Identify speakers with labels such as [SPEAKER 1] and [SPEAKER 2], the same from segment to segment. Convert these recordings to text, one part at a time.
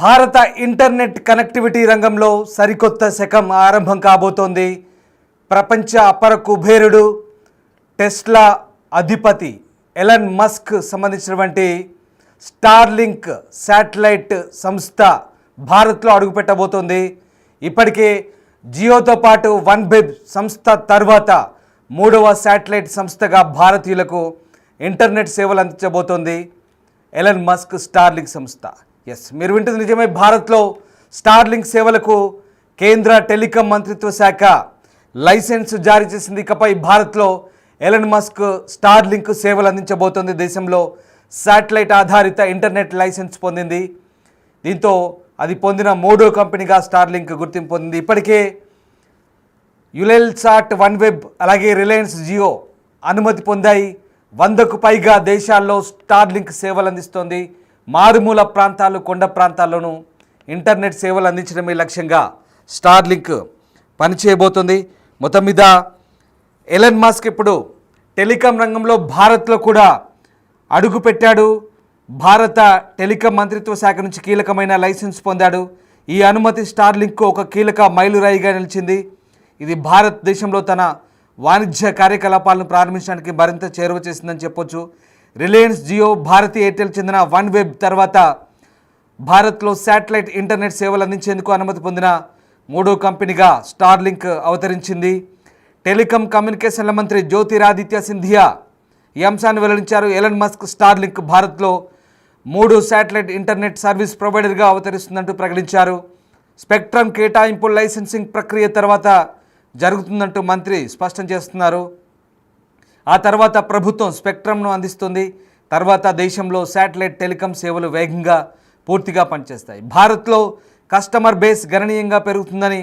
[SPEAKER 1] భారత internet connectivity రంగంలో సరికొత్త శకం ఆరంభం కాబోతోంది. ప్రపంచ అపర కుబేరుడు టెస్లా అధిపతి ఎలన్ మస్క్ సంబంధించినటువంటి స్టార్లింక్ శాటిలైట్ సంస్థ భారత్లో అడుగుపెట్టబోతోంది. ఇప్పటికే జియోతో పాటు వన్వెబ్ సంస్థ తర్వాత మూడవ శాటిలైట్ సంస్థగా భారతీయులకు ఇంటర్నెట్ సేవలు అందించబోతోంది ఎలన్ మస్క్ స్టార్లింక్ సంస్థ. మీరు వింటుంది నిజమే. భారత్లో స్టార్లింక్ సేవలకు కేంద్ర టెలికాం మంత్రిత్వ శాఖ లైసెన్స్ జారీ చేసింది. ఇకపై భారత్లో ఎలన్ మస్క్ స్టార్లింక్ సేవలు అందించబోతోంది. దేశంలో శాటిలైట్ ఆధారిత ఇంటర్నెట్ లైసెన్స్ పొందింది. దీంతో అది పొందిన మూడో కంపెనీగా స్టార్లింక్ గుర్తింపు పొందింది. ఇప్పటికే యులెల్సాట్, వన్వెబ్ అలాగే రిలయన్స్ జియో అనుమతి పొందాయి. 100కు పైగా దేశాల్లో స్టార్లింక్ సేవలు అందిస్తోంది. మారుమూల ప్రాంతాలు, కొండ ప్రాంతాల్లోనూ ఇంటర్నెట్ సేవలు అందించడమే లక్ష్యంగా స్టార్లింక్ పనిచేయబోతోంది. మొత్తం మీద ఎలన్ మస్క్ ఇప్పుడు టెలికాం రంగంలో భారత్లో కూడా అడుగుపెట్టాడు. భారత టెలికాం మంత్రిత్వ శాఖ నుంచి కీలకమైన లైసెన్స్ పొందాడు. ఈ అనుమతి స్టార్లింక్కు ఒక కీలక మైలురాయిగా నిలిచింది. ఇది భారతదేశంలో తన వాణిజ్య కార్యకలాపాలను ప్రారంభించడానికి మరింత చేరువ చేసిందని చెప్పొచ్చు. రిలయన్స్ జియో, భారతీ ఎయిర్టెల్ చెందిన వన్వెబ్ తర్వాత భారత్లో శాటిలైట్ ఇంటర్నెట్ సేవలు అందించేందుకు అనుమతి పొందిన మూడో కంపెనీగా స్టార్లింక్ అవతరించింది. టెలికాం కమ్యూనికేషన్ల మంత్రి జ్యోతిరాదిత్య సింధియా ఈ అంశాన్ని వెల్లడించారు. ఎలన్ మస్క్ స్టార్లింక్ భారత్లో 3 శాటిలైట్ ఇంటర్నెట్ సర్వీస్ ప్రొవైడర్గా అవతరిస్తుందంటూ ప్రకటించారు. స్పెక్ట్రమ్ కేటాయింపు లైసెన్సింగ్ ప్రక్రియ తర్వాత జరుగుతుందంటూ మంత్రి స్పష్టం చేస్తున్నారు. ఆ తర్వాత ప్రభుత్వం స్పెక్ట్రమ్ను అందిస్తుంది. తర్వాత దేశంలో శాటిలైట్ టెలికాం సేవలు వేగంగా పూర్తిగా పనిచేస్తాయి. భారత్లో కస్టమర్ బేస్ గణనీయంగా పెరుగుతుందని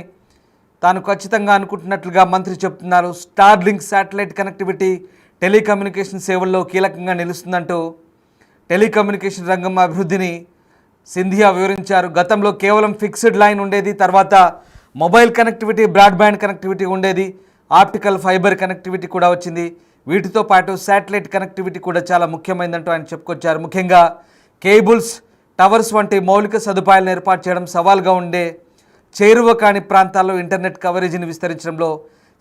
[SPEAKER 1] తాను ఖచ్చితంగా అనుకుంటున్నట్లుగా మంత్రి చెప్తున్నారు. స్టార్లింక్ శాటిలైట్ కనెక్టివిటీ టెలికమ్యూనికేషన్ సేవల్లో కీలకంగా నిలుస్తుందంటూ టెలికమ్యూనికేషన్ రంగం అభివృద్ధిని సింధియా వివరించారు. గతంలో కేవలం ఫిక్స్డ్ లైన్ ఉండేది. తర్వాత మొబైల్ కనెక్టివిటీ, బ్రాడ్బ్యాండ్ కనెక్టివిటీ ఉండేది. ఆప్టికల్ ఫైబర్ కనెక్టివిటీ కూడా వచ్చింది. వీటితో పాటు శాటిలైట్ కనెక్టివిటీ కూడా చాలా ముఖ్యమైనదంటూ ఆయన చెప్పుకొచ్చారు. ముఖ్యంగా కేబుల్స్, టవర్స్ వంటి మౌలిక సదుపాయాలను ఏర్పాటు చేయడం సవాల్గా ఉండే చేరువ కాని ప్రాంతాల్లో ఇంటర్నెట్ కవరేజీని విస్తరించడంలో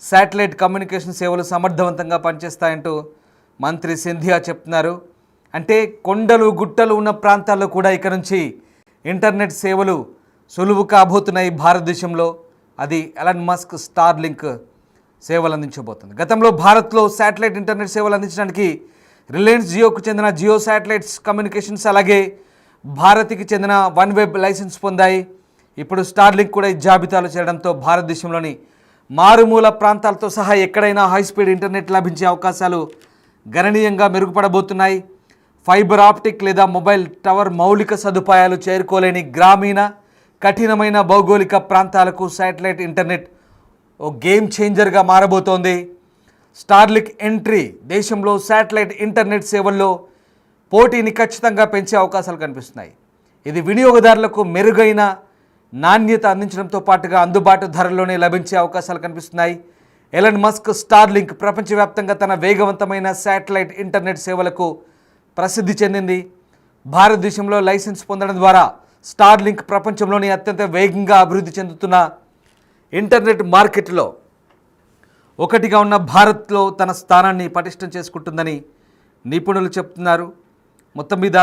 [SPEAKER 1] శాటిలైట్ కమ్యూనికేషన్ సేవలు సమర్థవంతంగా పనిచేస్తాయంటూ మంత్రి సింధియా చెప్తున్నారు. అంటే కొండలు, గుట్టలు ఉన్న ప్రాంతాల్లో కూడా ఇక నుంచి ఇంటర్నెట్ సేవలు సులువు కాబోతున్నాయి భారతదేశంలో. అది ఎలన్ మస్క్ స్టార్లింక్ సేవలు అందించబోతుంది. గతంలో భారత్లో శాటిలైట్ ఇంటర్నెట్ సేవలు అందించడానికి రిలయన్స్ జియోకు చెందిన జియో శాటిలైట్స్ కమ్యూనికేషన్స్ అలాగే భారతికి చెందిన వన్వెబ్ లైసెన్స్ పొందాయి. ఇప్పుడు స్టార్లింక్ కూడా ఈ జాబితాలో చేరడంతో భారతదేశంలోని మారుమూల ప్రాంతాలతో సహా ఎక్కడైనా హైస్పీడ్ ఇంటర్నెట్ లభించే అవకాశాలు గణనీయంగా మెరుగుపడబోతున్నాయి. ఫైబర్ ఆప్టిక్ లేదా మొబైల్ టవర్ మౌలిక సదుపాయాలు చేరుకోలేని గ్రామీణ, కఠినమైన భౌగోళిక ప్రాంతాలకు శాటిలైట్ ఇంటర్నెట్ ఓ గేమ్ చేంజర్గా మారబోతోంది. స్టార్లింక్ ఎంట్రీ దేశంలో శాటిలైట్ ఇంటర్నెట్ సేవల్లో పోటీని ఖచ్చితంగా పెంచే అవకాశాలు కనిపిస్తున్నాయి. ఇది వినియోగదారులకు మెరుగైన నాణ్యత అందించడంతో పాటుగా అందుబాటు ధరల్లోనే లభించే అవకాశాలు కనిపిస్తున్నాయి. ఎలన్ మస్క్ స్టార్లింక్ ప్రపంచవ్యాప్తంగా తన వేగవంతమైన శాటిలైట్ ఇంటర్నెట్ సేవలకు ప్రసిద్ధి చెందింది. భారతదేశంలో లైసెన్స్ పొందడం ద్వారా స్టార్లింక్ ప్రపంచంలోని అత్యంత వేగంగా అభివృద్ధి చెందుతున్న ఇంటర్నెట్ మార్కెట్లో ఒకటిగా ఉన్న భారత్లో తన స్థానాన్ని పటిష్టం చేసుకుంటుందని నిపుణులు చెప్తున్నారు. మొత్తం మీద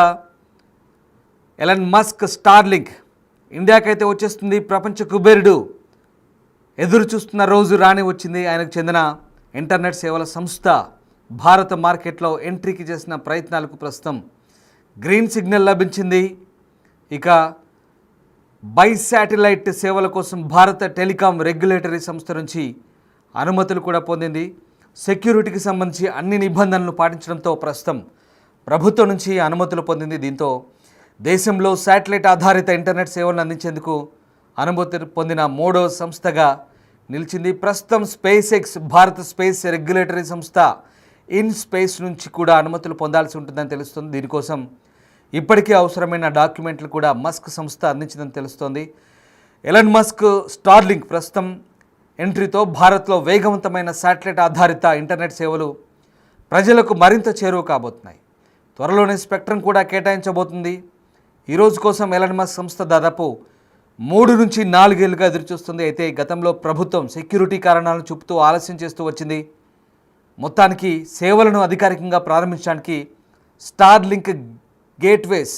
[SPEAKER 1] ఎలన్ మస్క్ స్టార్లింక్ ఇండియాకైతే వచ్చేస్తుంది. ప్రపంచ కుబేరుడు ఎదురు చూస్తున్న రోజు రాని వచ్చింది. ఆయనకు చెందిన ఇంటర్నెట్ సేవల సంస్థ భారత మార్కెట్లో ఎంట్రీకి చేసిన ప్రయత్నాలకు ప్రస్తుతం గ్రీన్ సిగ్నల్ లభించింది. ఇక బై శాటిలైట్ సేవల కోసం భారత టెలికాం రెగ్యులేటరీ సంస్థ నుంచి అనుమతులు కూడా పొందింది. సెక్యూరిటీకి సంబంధించి అన్ని నిబంధనలు పాటించడంతో ప్రస్తుతం ప్రభుత్వం నుంచి అనుమతులు పొందింది. దీంతో దేశంలో శాటిలైట్ ఆధారిత ఇంటర్నెట్ సేవలను అందించేందుకు అనుమతి పొందిన మూడో సంస్థగా నిలిచింది. ప్రస్తుతం స్పేస్ ఎక్స్, భారత స్పేస్ రెగ్యులేటరీ సంస్థ ఇన్ స్పేస్ నుంచి కూడా అనుమతులు పొందాల్సి ఉంటుందని తెలుస్తుంది. దీనికోసం ఇప్పటికే అవసరమైన డాక్యుమెంట్లు కూడా మస్క్ సంస్థ అందించిందని తెలుస్తోంది. ఎలన్ మస్క్ స్టార్లింక్ ప్రస్తుతం ఎంట్రీతో భారత్లో వేగవంతమైన శాటిలైట్ ఆధారిత ఇంటర్నెట్ సేవలు ప్రజలకు మరింత చేరువ కాబోతున్నాయి. త్వరలోనే స్పెక్ట్రమ్ కూడా కేటాయించబోతుంది. ఈరోజు కోసం ఎలాన్ మస్క్ సంస్థ దాదాపు 3 నుంచి 4 ఏళ్లుగా ఎదురుచూస్తుంది. అయితే గతంలో ప్రభుత్వం సెక్యూరిటీ కారణాలను చూపుతూ ఆలస్యం చేస్తూ వచ్చింది. మొత్తానికి సేవలను అధికారికంగా ప్రారంభించడానికి Starlink gateways,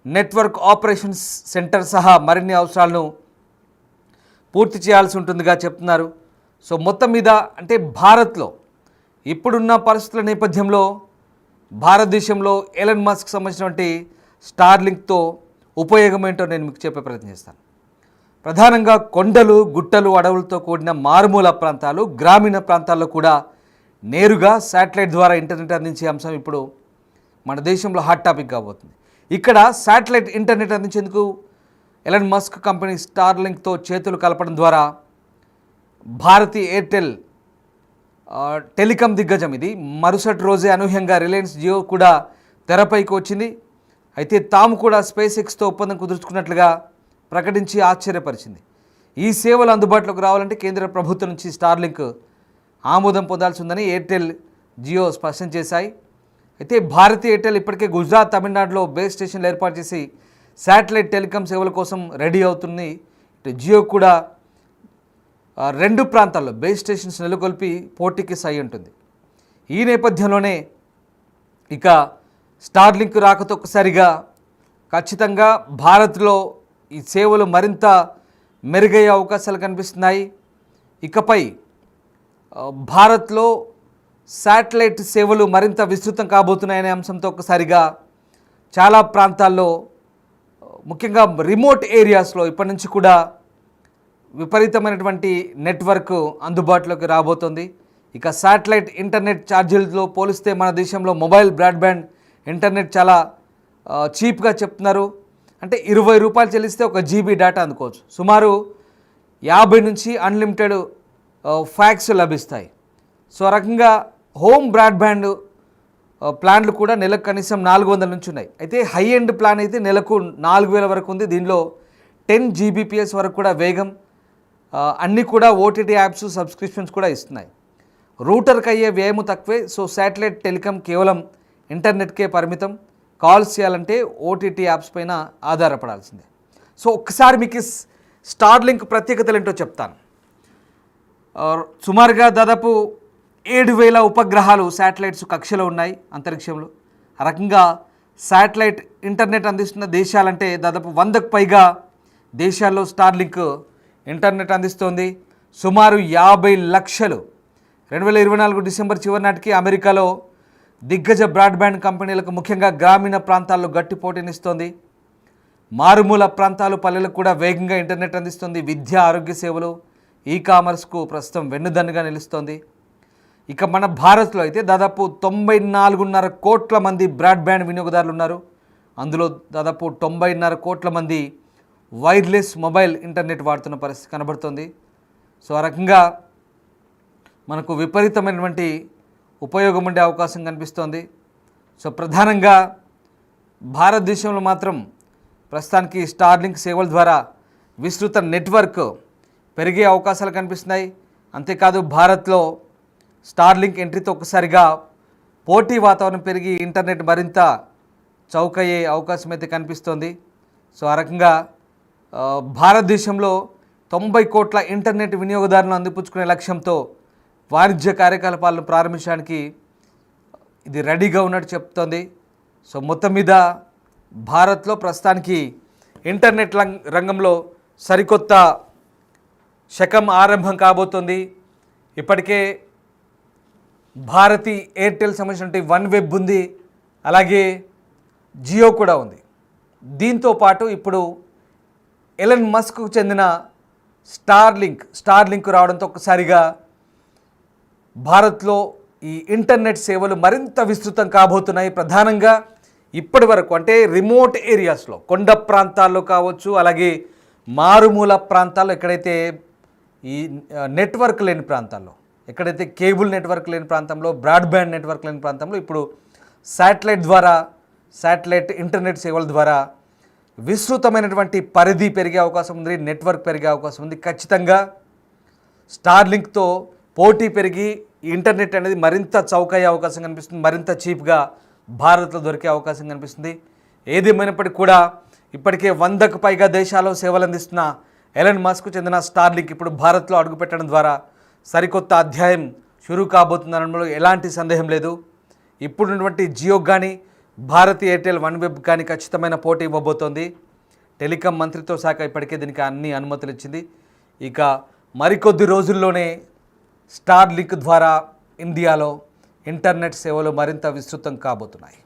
[SPEAKER 1] network operations centre సహా మరిన్ని అవసరాలను పూర్తి చేయాల్సి ఉంటుందిగా చెప్తున్నారు. సో మొత్తం మీద అంటే భారత్లో ఇప్పుడున్న పరిస్థితుల నేపథ్యంలో భారతదేశంలో ఎలన్ మస్క్ సంబంధించినటువంటి స్టార్లింక్తో ఉపయోగం ఏంటో నేను మీకు చెప్పే ప్రయత్నం చేస్తాను. ప్రధానంగా కొండలు, గుట్టలు, అడవులతో కూడిన మారుమూల ప్రాంతాలు, గ్రామీణ ప్రాంతాల్లో కూడా నేరుగా శాటిలైట్ ద్వారా ఇంటర్నెట్ అందించే అంశం ఇప్పుడు మన దేశంలో హాట్ టాపిక్ కాబోతుంది. ఇక్కడ శాటిలైట్ ఇంటర్నెట్ అందించేందుకు ఎలన్ మస్క్ కంపెనీ స్టార్లింక్తో చేతులు కలపడం ద్వారా భారతీ ఎయిర్టెల్ టెలికాం దిగ్గజం ఇది మరుసటి రోజే అనూహ్యంగా రిలయన్స్ జియో కూడా తెరపైకి వచ్చింది. అయితే తాము కూడా స్పేస్ ఎక్స్తో ఒప్పందం కుదుర్చుకున్నట్లుగా ప్రకటించి ఆశ్చర్యపరిచింది. ఈ సేవలు అందుబాటులోకి రావాలంటే కేంద్ర ప్రభుత్వం నుంచి స్టార్లింక్ ఆమోదం పొందాల్సి ఉందని ఎయిర్టెల్, జియో స్పష్టం చేశాయి. అయితే భారతీ ఎయిర్టెల్ ఇప్పటికే గుజరాత్, తమిళనాడులో బేస్ స్టేషన్లు ఏర్పాటు చేసి శాటిలైట్ టెలికాం సేవల కోసం రెడీ అవుతుంది. ఇటు జియో కూడా 2 ప్రాంతాల్లో బేస్ స్టేషన్స్ నెలకొల్పి పోటీకి సై ఉంటుంది. ఈ నేపథ్యంలోనే ఇక స్టార్లింక్ రాకతో ఒక్కసారిగా ఖచ్చితంగా భారత్లో ఈ సేవలు మరింత మెరుగయ్యే అవకాశాలు కనిపిస్తున్నాయి. ఇకపై భారత్లో శాటిలైట్ సేవలు మరింత విస్తృతం కాబోతున్నాయనే అంశంతో ఒక్కసారిగా చాలా ప్రాంతాల్లో ముఖ్యంగా రిమోట్ ఏరియాస్లో ఇప్పటి నుంచి కూడా విపరీతమైనటువంటి నెట్వర్క్ అందుబాటులోకి రాబోతోంది. ఇక శాటిలైట్ ఇంటర్నెట్ ఛార్జీలతో పోలిస్తే మన దేశంలో మొబైల్ బ్రాడ్బ్యాండ్ ఇంటర్నెట్ చాలా చీప్గా చెప్తున్నారు. అంటే 20 రూపాయలు చెల్లిస్తే 1 GB డేటా అందుకోవచ్చు. సుమారు 50 నుంచి అన్లిమిటెడ్ ఫ్యాక్స్ లభిస్తాయి. సో ఆ రకంగా హోమ్ బ్రాడ్బ్యాండ్ ప్లాన్లు కూడా నెలకు కనీసం 400 నుంచి ఉన్నాయి. అయితే హై ఎండ్ ప్లాన్ అయితే నెలకు 4000 వరకు ఉంది. దీనిలో 10 Gbps వరకు కూడా వేగం, అన్నీ కూడా ఓటీటీ యాప్స్, సబ్స్క్రిప్షన్స్ కూడా ఇస్తున్నాయి. రూటర్కి అయ్యే వ్యయము తక్కువే. సో శాటిలైట్ టెలికాం కేవలం ఇంటర్నెట్కే పరిమితం. కాల్స్ చేయాలంటే ఓటీటీ యాప్స్ పైన ఆధారపడాల్సిందే. సో ఒక్కసారి మీకు స్టార్లింక్ ప్రత్యేకతలు ఏంటో చెప్తాను. సుమారుగా దాదాపు 7000 ఉపగ్రహాలు, శాటిలైట్స్ కక్షలో ఉన్నాయి అంతరిక్షంలో. ఆ రకంగా శాటిలైట్ ఇంటర్నెట్ అందిస్తున్న దేశాలంటే దాదాపు 100కు పైగా దేశాల్లో స్టార్లింక్ ఇంటర్నెట్ అందిస్తోంది. సుమారు 50 లక్షలు 2024 డిసెంబర్ చివరి నాటికి అమెరికాలో దిగ్గజ బ్రాడ్బ్యాండ్ కంపెనీలకు ముఖ్యంగా గ్రామీణ ప్రాంతాల్లో గట్టి పోటీనిస్తోంది. మారుమూల ప్రాంతాలు, పల్లెలకు కూడా వేగంగా ఇంటర్నెట్ అందిస్తుంది. విద్య, ఆరోగ్య సేవలు, ఈ-కామర్స్కు ప్రస్తుతం వెన్నుదన్నుగా నిలుస్తోంది. ఇక మన భారత్లో అయితే దాదాపు 94.5 కోట్ల మంది బ్రాడ్బ్యాండ్ వినియోగదారులు ఉన్నారు. అందులో దాదాపు 90.5 కోట్ల మంది వైర్లెస్ మొబైల్ ఇంటర్నెట్ వాడుతున్న పరిస్థితి కనబడుతోంది. సో ఆ రకంగా మనకు విపరీతమైనటువంటి ఉపయోగం ఉండే అవకాశం కనిపిస్తోంది. సో ప్రధానంగా భారతదేశంలో మాత్రం ప్రస్తుతానికి స్టార్లింక్ సేవల ద్వారా విస్తృత నెట్వర్క్ పెరిగే అవకాశాలు కనిపిస్తున్నాయి. అంతేకాదు భారత్లో స్టార్లింక్ ఎంట్రీతో ఒక్కసారిగా పోటీ వాతావరణం పెరిగి ఇంటర్నెట్ మరింత చౌకయ్యే అవకాశం అయితే కనిపిస్తోంది. సో ఆ రకంగా భారతదేశంలో 90 కోట్ల ఇంటర్నెట్ వినియోగదారులను అందిపుచ్చుకునే లక్ష్యంతో వాణిజ్య కార్యకలాపాలను ప్రారంభించడానికి ఇది రెడీగా ఉన్నట్టు చెప్తోంది. సో మొత్తం మీద భారత్లో ప్రస్తుతానికి ఇంటర్నెట్ రంగంలో సరికొత్త శకం ఆరంభం కాబోతోంది. ఇప్పటికే భారతీ ఎయిర్టెల్ సంబంధించిన వన్ వెబ్ ఉంది, అలాగే జియో కూడా ఉంది. దీంతో పాటు ఇప్పుడు ఎలన్ మస్క్కు చెందిన స్టార్లింక్ రావడంతో ఒక్కసారిగా భారత్లో ఈ ఇంటర్నెట్ సేవలు మరింత విస్తృతం కాబోతున్నాయి. ప్రధానంగా ఇప్పటి వరకు అంటే రిమోట్ ఏరియాస్లో, కొండ ప్రాంతాల్లో కావచ్చు, అలాగే మారుమూల ప్రాంతాల్లో, ఎక్కడైతే ఈ నెట్వర్క్ లేని ప్రాంతాల్లో, ఎక్కడైతే కేబుల్ నెట్వర్క్ లేని ప్రాంతంలో, బ్రాడ్బ్యాండ్ నెట్వర్క్ లేని ప్రాంతంలో ఇప్పుడు శాటిలైట్ ఇంటర్నెట్ సేవల ద్వారా విస్తృతమైనటువంటి పరిధి పెరిగే అవకాశం ఉంది, నెట్వర్క్ పెరిగే అవకాశం ఉంది. ఖచ్చితంగా స్టార్లింక్తో పోటీ పెరిగి ఇంటర్నెట్ అనేది మరింత చౌకయ్యే అవకాశం కనిపిస్తుంది, మరింత చీప్గా భారత్లో దొరికే అవకాశం కనిపిస్తుంది. ఏదేమైనప్పటికీ కూడా ఇప్పటికే 100కు పైగా దేశాల్లో సేవలు అందిస్తున్న ఎలన్ మస్క్ చెందిన స్టార్లింక్ ఇప్పుడు భారత్లో అడుగుపెట్టడం ద్వారా సరికొత్త అధ్యాయం షురూ కాబోతుందనడంలో ఎలాంటి సందేహం లేదు. ఇప్పుడున్నటువంటి జియో కానీ భారతీ ఎయిర్టెల్ వన్వెబ్ కానీ ఖచ్చితమైన పోటీ ఇవ్వబోతోంది. టెలికాం మంత్రిత్వ శాఖ ఇప్పటికే దీనికి అన్ని అనుమతులు ఇచ్చింది. ఇక మరికొద్ది రోజుల్లోనే స్టార్లింక్ ద్వారా ఇండియాలో ఇంటర్నెట్ సేవలు మరింత విస్తృతం కాబోతున్నాయి.